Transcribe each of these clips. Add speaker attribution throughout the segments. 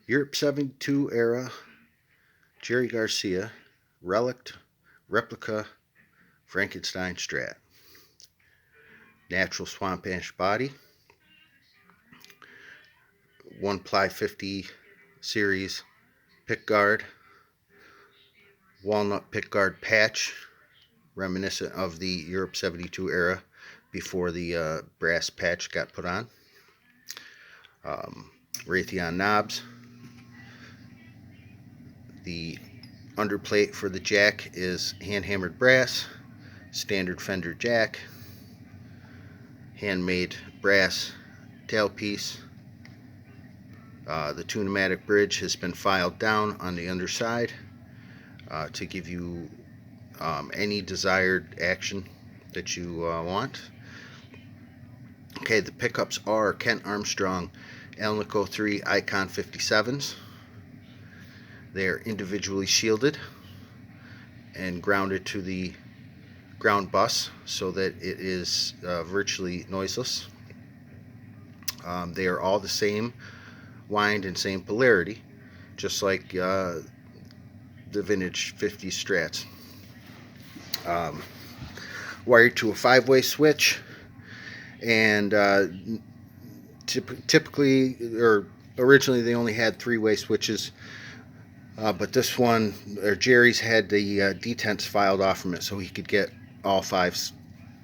Speaker 1: Europe 72 era Jerry Garcia Relic'd replica Frankenstein Strat. Natural swamp ash body, 1-ply 50 series pickguard, walnut pickguard patch, reminiscent of the Europe 72 era before the brass patch got put on. Raytheon knobs. The underplate for the jack is hand-hammered brass, standard Fender jack, handmade brass tailpiece. The pneumatic bridge has been filed down on the underside to give you any desired action that you want. Okay, the pickups are Kent Armstrong Alnico 3 Icon 57s. They are individually shielded and grounded to the ground bus so that it is virtually noiseless. They are all the same wind and same polarity, just like the vintage 50 Strats. Wired to a 5-way switch, and typically, or originally, they only had 3-way switches, but this one, or Jerry's, had the detents filed off from it so he could get all 5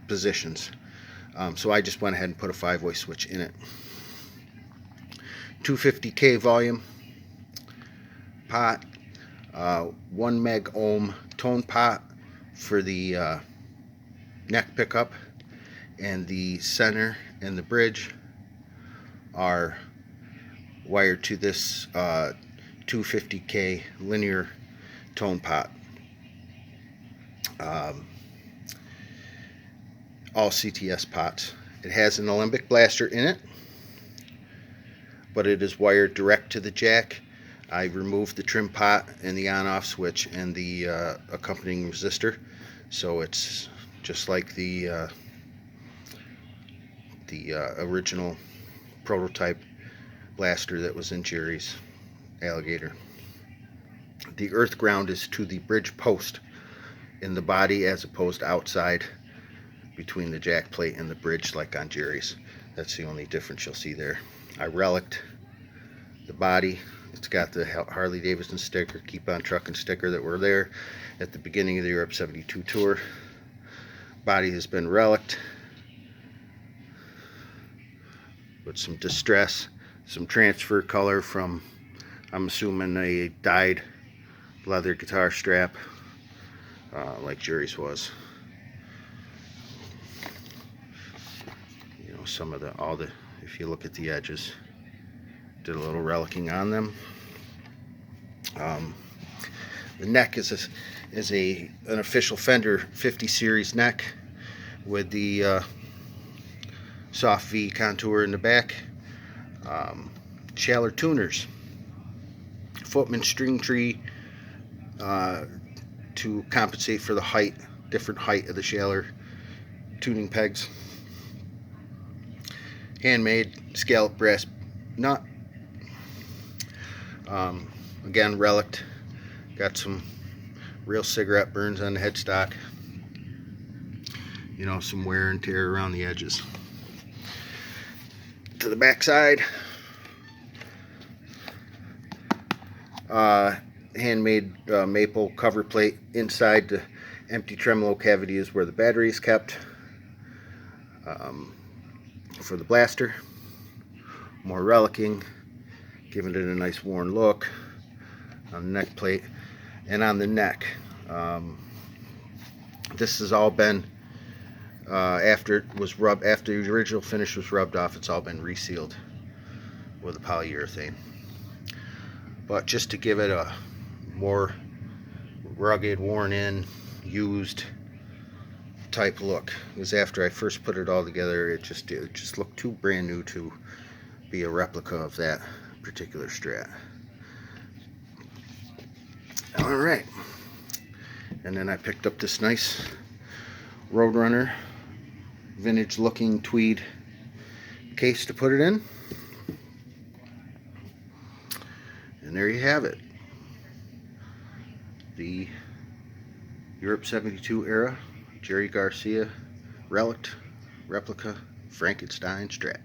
Speaker 1: positions. So I just went ahead and put a 5-way switch in it. 250K volume pot, 1 meg ohm tone pot for the neck pickup, and the center and the bridge are wired to this 250K linear tone pot. All CTS pots. It has an Alembic blaster in it, but it is wired direct to the jack. I removed the trim pot and the on-off switch and the accompanying resistor, so it's just like the original prototype blaster that was in Jerry's Alligator. The earth ground is to the bridge post in the body, as opposed to outside between the jack plate and the bridge like on Jerry's. That's the only difference you'll see there. I relic'd the body. It's got the Harley Davidson sticker, keep on trucking sticker that were there at the beginning of the Europe 72 tour. Body has been relic'd with some distress, some transfer color from, I'm assuming, a dyed leather guitar strap like Jerry's was. You know, some of the, if you look at the edges, did a little relicing on them. The neck is an official Fender 50 series neck with the soft V contour in the back. Schaller tuners, footman string tree to compensate for the height, different height of the Schaller tuning pegs. Handmade scalloped brass nut. Again, relic'd. Got some real cigarette burns on the headstock. You know, some wear and tear around the edges. To the back side, handmade maple cover plate. Inside the empty tremolo cavity is where the battery is kept for the blaster. More relicing, giving it a nice worn look on the neck plate and on the neck. This has all been after it was rubbed, after the original finish was rubbed off, it's all been resealed with a polyurethane. But just to give it a more rugged, worn in, used type look, because after I first put it all together, it just looked too brand new to be a replica of that particular Strat. Alright, and then I picked up this nice Roadrunner vintage looking tweed case to put it in. And there you have it. The Europe 72 era Jerry Garcia Relic'd replica Frankenstein Strat.